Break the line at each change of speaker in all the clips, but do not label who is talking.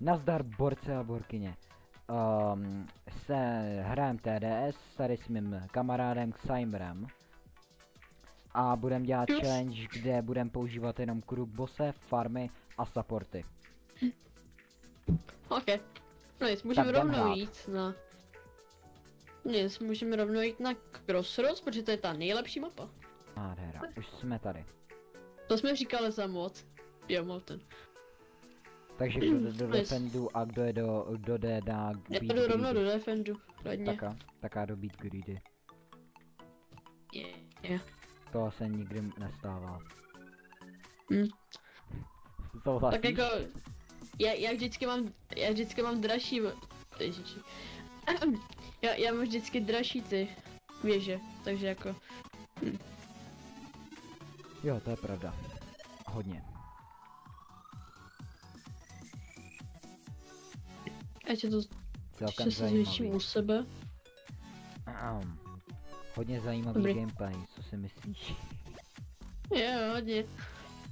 Nazdar borce a borkyně. Hrajem TDS tady s mým kamarádem Xaimerem. A budeme dělat challenge, kde budeme používat jenom kruk bosse, farmy a supporty.
OK. No nic, můžeme rovnou jít na... Nic, můžeme rovnou jít na Crossroads, protože to je ta nejlepší mapa.
Nádhera, už jsme tady.
To jsme říkali za mod. Jo, Molten.
Takže kdo jde do defendu a kdo jde na
beat greedy. Já jdu rovnou do defendu, radně.
Taká do beat greedy.
Yeah.
To se nikdy nestává.
Tak jako... Já vždycky mám dražší... Já mám vždycky dražší ty věže, takže jako...
Jo, to je pravda. Hodně.
Ať je to
celkem
zajímavý u sebe.
Hodně zajímavý gameplay, co si myslíš?
Jo, hodně.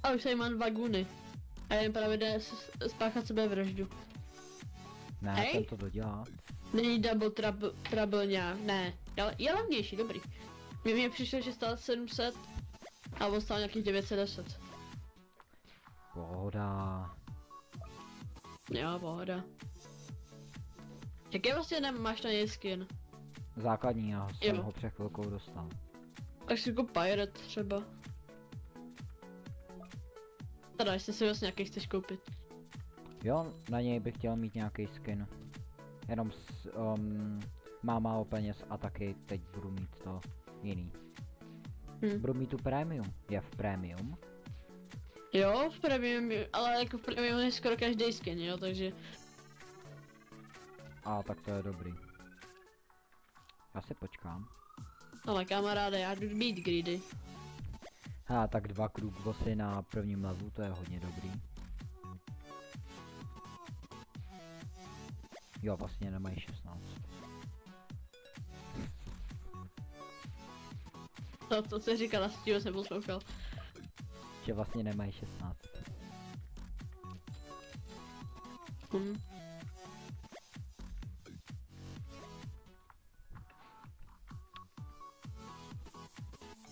A už tady mám 2 guny. A jen právě jde spáchat sebevraždu.
Ne, ten to dodělá.
Není double trouble nějak, ne. Je levnější, dobrý. Mně přišlo, že stál 700 a on stál nějakých 910.
Pohoda.
Jo, pohoda. Jaké vlastně máš na něj skin?
Základní, já jsem ho před chvilkou dostal.
Tak si jako Pirate třeba. Teda, jestli si vlastně nějaký chceš koupit.
Jo, na něj bych chtěl mít nějaký skin. Jenom mám málo peněz a taky teď budu mít to jiný. Budu mít tu premium. Je v premium?
Jo, v premium, ale jako v premium je skoro každý skin, jo, takže...
A tak to je dobrý. Já si počkám.
Ale kamaráde, já jdu beat greedy.
Tak 2 kruk bossy na prvním levelu, to je hodně dobrý. Jo, vlastně nemají 16.
To se říkala, s tím jsem poslouchal.
Že vlastně nemají 16.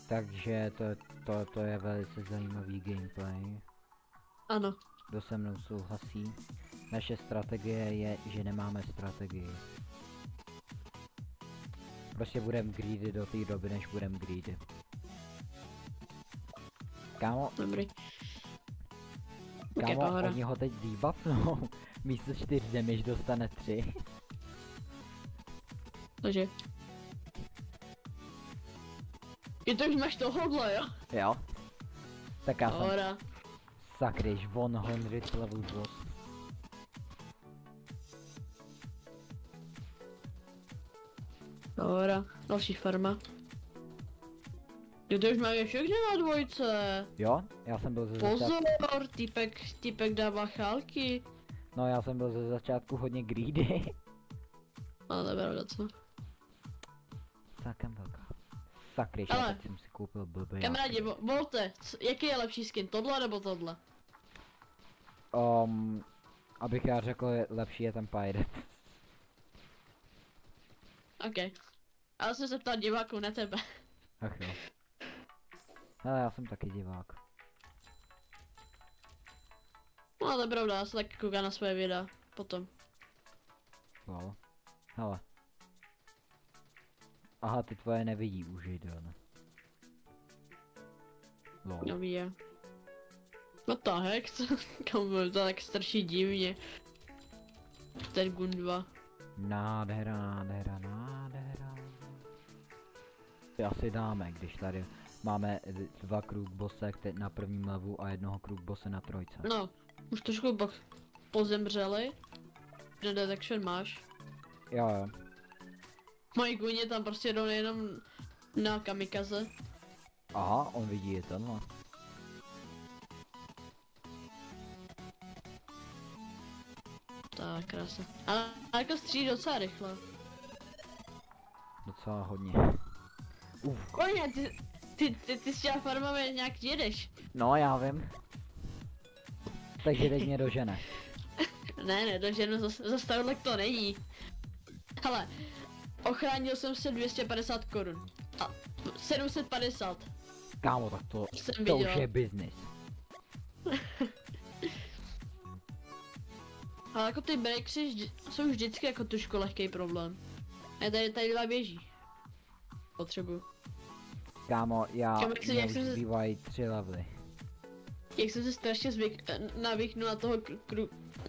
Takže to je velice zajímavý gameplay.
Ano.
Kdo se mnou souhlasí? Naše strategie je, že nemáme strategii. Prostě budeme greedy do té doby, než budeme greedy. Kámo,
dobrý.
Kámo, oni ho teď debuffnou. Místo 4 damage dostane 3.
Takže. I to už máš tohodle, jo?
Jo. Tak já jsem... Sakryš, 100 level boss.
Dobra, další farma. Ty už máme všechny na dvojce.
Jo, já jsem byl ze
začátku... Pozor, týpek dává chálky.
No já jsem byl ze začátku hodně greedy.
Ale to je pravda, co?
Celkem velká. Sakryš, já teď jsem si koupil blbý.
Kamarádi, volte, jaký je lepší skin, tohle nebo tohle?
Abych já řekl, lepší je ten Pirate.
OK. Ale jsem se ptal diváků, ne tebe.
Ach jo. Ale já jsem taky divák.
No to je pravda, já se taky koukám na své videa, potom.
Wow. Hele. Aha, ty tvoje nevidí už, ne? Lol.
No je. What the heck? Komu to tak strašně divně. Ten gun 2.
Nádhera. Ty asi dáme, když tady máme 2 kruk bose na prvním levelu a 1 kruk bose na trojce.
No, už trošku pozemřeli. Na detection máš.
Jo.
Moji guně tam prostě jdou jenom na kamikaze.
Aha, on vidí je tenhle.
Tak, krása. A jako střílí docela rychle.
Docela hodně.
Koně, ty s těma farmami nějak jedeš.
No, já vím. Takže teď mě dožene.
Ne, takže zase takhle to není. Hele, ochránil jsem se 250 korun. A 750.
Kámo, tak to už je business.
Ale jako ty breaksy jsou vždycky jako trošku lehký problém. A tady dva běží. Potřebuju.
Kámo, mě už zbývají 3 levely.
Jak jsem se strašně navyknul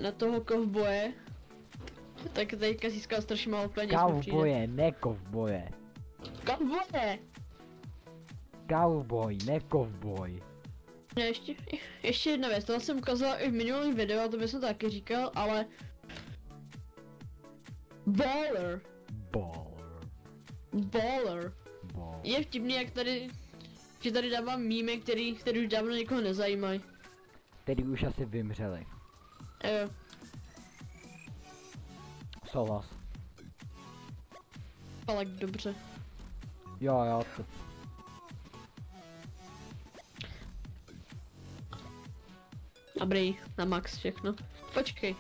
na toho kovboje, tak teďka získal strašně málo peněz.
Kovboje, ne kovboje.
Kovboje!
Cowboy, ne kovboj.
Ještě jedna věc, to jsem ukázal i v minulém videu, a to bych jsem taky říkal, ale... Baller. Je vtipný, jak že tady dávám míme, který už dávno někoho nezajímají.
Který už asi vymřeli.
Jo.
Souhlas.
Ale dobře.
Jo, to...
Dobrý, na max všechno. Počkej.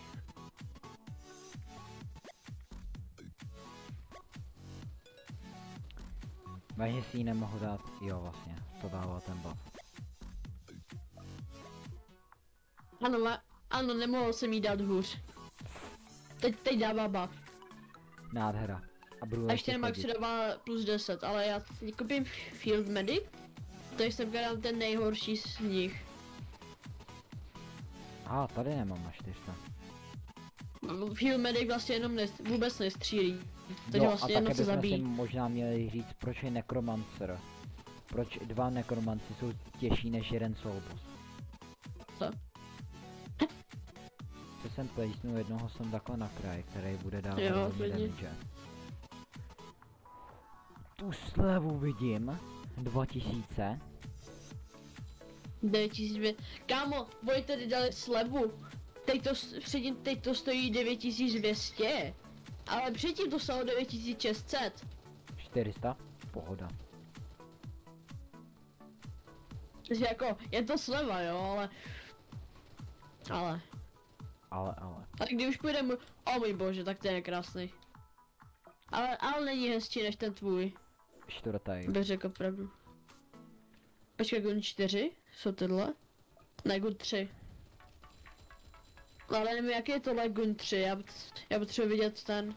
Vážně si ji nemohu dát, jo vlastně, to dává ten buff.
Ano, nemohl jsem jí dát hůř. Teď dává buff.
Nádhera.
A ještě na maxu dává plus 10, ale já koupím Field Medic, to jsem dal ten nejhorší z nich.
Tady nemám na 400.
Field Medic vlastně jenom vůbec nestřílí. Takže vlastně jenom se zabíjí.
Si možná měli říct, proč je Necromancer. Proč 2 Necromanci jsou těžší než jeden Soulboss.
Co?
Co jsem placenul, jednoho jsem takhle na kraj, který bude dávat velmi damage. Tu slevu vidím. 2000.
9200. Kámo, boj tady dali slevu. Teď to stojí 9200. Ale předtím to stalo 9600.
400? Pohoda.
Takže jako, je to sleva, jo, ale. A když už půjdeme, můj bože, tak ten je krásný. Ale není hezčí než ten tvůj.
Čtvrtý.
Bych řekl pravdu. Počkej, gun 4? Jsou tyhle? Ne, gun 3. Ale nevím, jaký je tohle gun 3, já potřebuji vidět ten.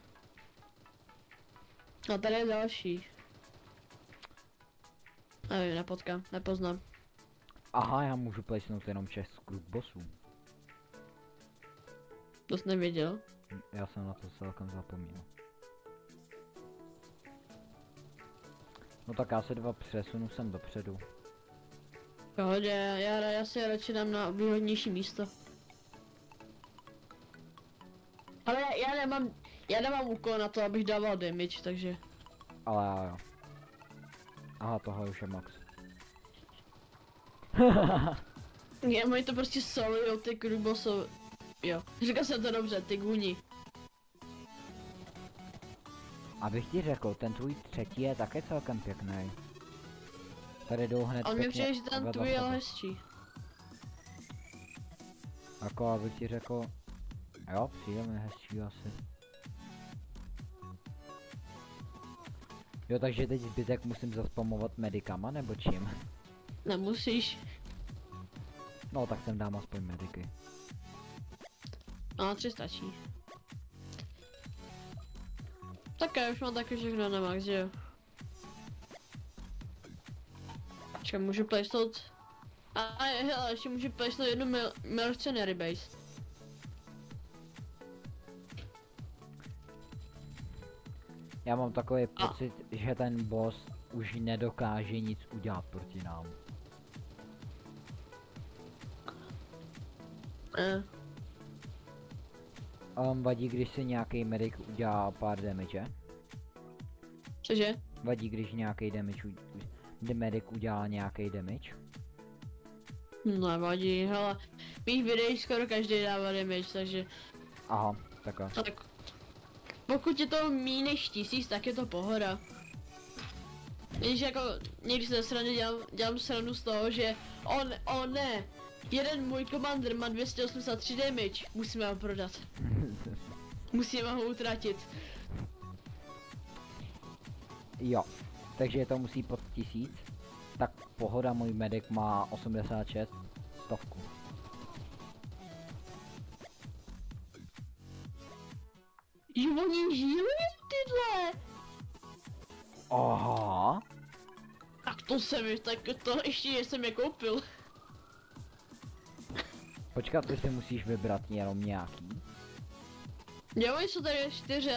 No tady je další. Nevím, nepoznám.
Aha, já můžu placenout jenom 6 kruk bossů.
To jsi nevěděl?
Já jsem na to celkem zapomněl. No tak já se 2 přesunu sem dopředu.
Pohodě, já si radši dám na výhodnější místo. Ale já nemám úkol na to, abych dával damage, takže...
Ale jo. Aha, tohle už je max.
Mají to prostě solujou ty krubosové. Jo, říkal jsem to dobře, ty guni.
Abych ti řekl, ten tvůj třetí je také celkem pěkný. Tady jdou hned
pěkně. On mi přijde, že ten tvůj je hezčí.
Jako abych ti řekl... Jo, přijde mi hezčí asi. Jo, takže teď zbytek musím zaspamovat medikama, nebo čím?
Nemusíš.
No, tak sem dám aspoň mediky.
No, 3 stačí. Tak já už mám taky všechno na max, jo. Počkej, můžu placenout... hele, ještě můžu placenout jednu mercenary base.
Já mám takový pocit, že ten boss už nedokáže nic udělat proti nám. Vadí, když si nějaký medic udělá pár damage?
Cože?
Vadí, když nějaký medic udělá nějaký damage?
Nevadí, hele, v mých videích skoro každý dává damage, takže...
Aha, takhle.
Tak. Pokud je to méně než 1000, tak je to pohoda. Když jako někdy se srandy dělám srandu z toho, že on ne, Jeden můj komander má 283 damage, musíme ho prodat. Musíme ho utratit.
Jo, takže to musí pod 1000. Tak pohoda, můj medic má 86, stovku.
Jo, oni žílují tyhle.
Aha.
Tak to to ještě jsem je koupil.
Počkat, ty si musíš vybrat jenom nějaký.
Jo, jsou tady 4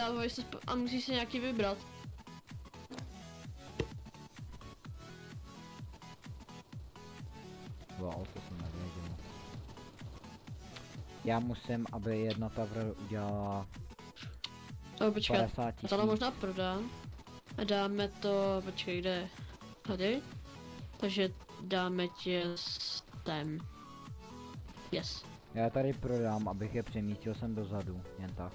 a musíš si nějaký vybrat.
Wow, to jsem nevěděl. Já musím, aby jedna tavra udělala
Počkat,
50 000.
tohle možná prodám. A dáme to, počkej, kde? Tady? Takže dáme tě tem. Yes.
Já tady prodám, abych je přemístil sem dozadu, jen tak.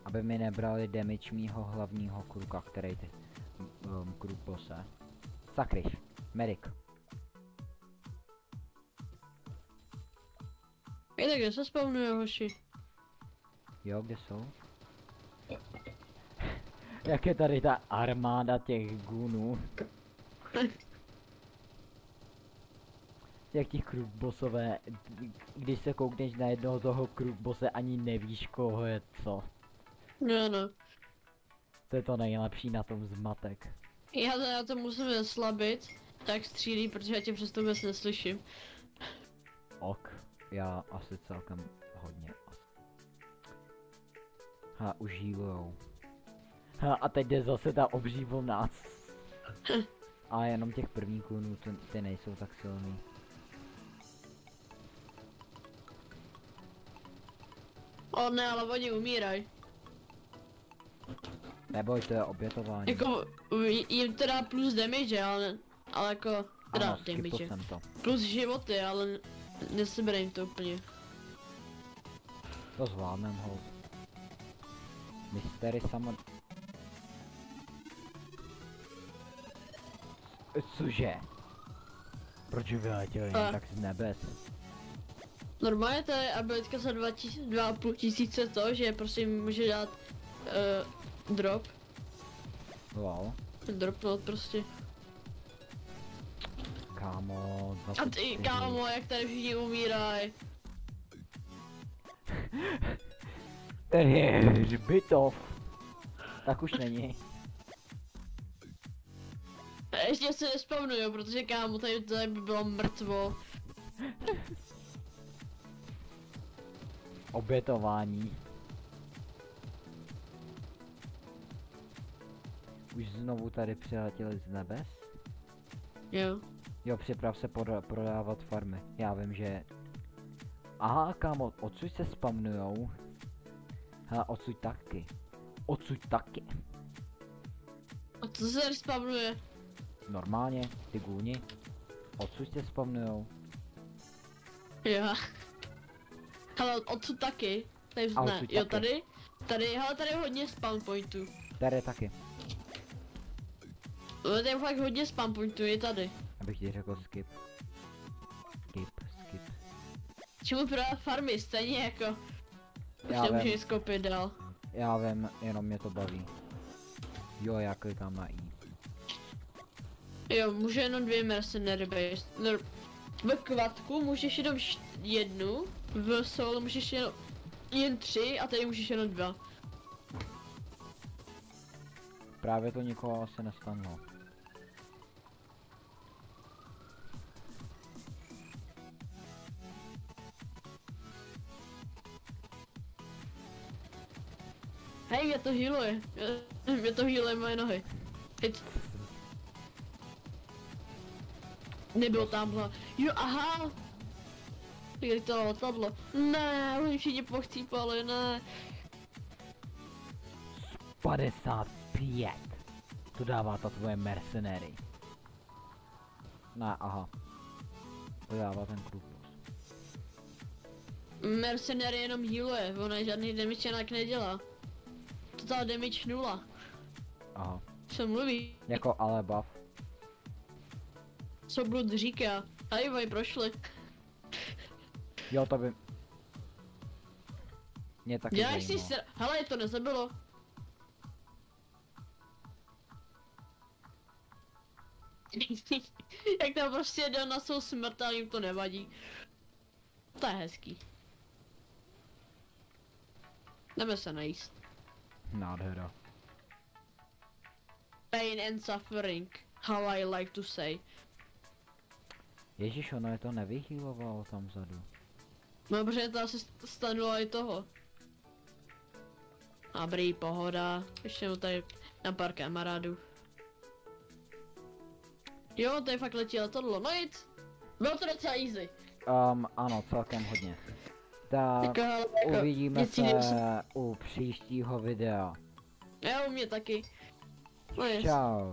Aby mi nebrali damage mýho hlavního kruka, který ty kruk bose. Sakryš, medic.
Je tak, kde se spawnuje, hoši?
Jo, kde jsou? Jak je tady ta armáda těch gunů? Jak ti krukbosové, když se koukneš na jednoho toho krukbose, ani nevíš, koho je co.
No, no.
To je to nejlepší na tom zmatek.
Já to musím zeslabit, tak střílí, protože já tě přesto vůbec neslyším.
Ok, já asi celkem hodně. Ha, už healujou. Ha, a teď jde zase ta obří vlna. A jenom těch prvních klunů, ty nejsou tak silný.
O ne, ale oni umíraj.
Neboj, to je obětování.
Jako, jim teda plus damage, ale jako, teda
Ano,
damage.
jsem to.
Plus životy, ale nesebere jim to úplně.
To zvládnem, hold. Mystery samo... Cože? Proč vyletěl jen tak z nebes?
Normálně to je abilitka za 2,5 tisíce to, že prostě může dát drop.
Wow.
Dropnout prostě.
Kámo,
A ty kámo, jak tady všichni umíraj.
Ten je hřbitov. Tak už není.
Ještě se nespavnuju, protože kámo, tady by bylo mrtvo.
Obětování. Už znovu tady přiletěli z nebes?
Jo.
Jo, připrav se prodávat farmy. Já vím, že... Aha, kámo, odsud se spamnujou. Hele, odsud taky. Odsud taky.
A co se tady spavnuje?
Normálně, ty gůni. Odsud se spamnujou.
Jo. Hele, odsud taky. Tady,
A
ne,
odsud
jo,
taky.
tady je hodně spawn pointů.
Tady taky.
Tady je fakt hodně spawn pointů, je tady.
Abych ti řekl skip. Skip.
Čemu prodat farmy, stejně jako... Už
Já
nemůžu
vím.
nic koupit dál.
Já vím, jenom mě to baví. Jo, já klikám na I.
Jo, může jenom 2 mercenary base. No, v kvatku můžeš jenom jednu, v solo můžeš jen 3 a tady můžeš jenom 2.
Právě to nikoho asi nestalo.
Hej, mě to healuje. Mě to healuje moje nohy. Hit. Nebylo tamhle. Jo, aha! Kdy to letadlo? Ne, oni všichni pochcípali, ne.
55. To dává ta tvoje mercenary. Ne, aha. To dává ten klub.
Mercenary jenom healuje, ona žádný damage jinak nedělá. Total damage 0.
Aha.
Co mluví?
Jako ale buff.
Co Blood říká? Hej, vaj, prošli.
Jo, to by... Mě taky
Děláš si
zajímalo.
se... Hele, to nezabilo. Jak tam prostě jde na svou smrt a jim to nevadí. To je hezký. Jdeme se najíst.
Nádhera.
Pain and suffering, how I like to say.
Ježíš, ono je to nevyhýlovalo tam vzadu.
No, protože to asi stanulo i toho. Dobrý, pohoda. Ještě mu tady na pár kamarádů. Jo, tady fakt letí letadlo, no nic. Bylo to docela easy.
Ano, celkem hodně. Tak
Jako,
uvidíme
nic
se
jiného
u příštího videa.
Jo, u mě taky. No nic.
Čau.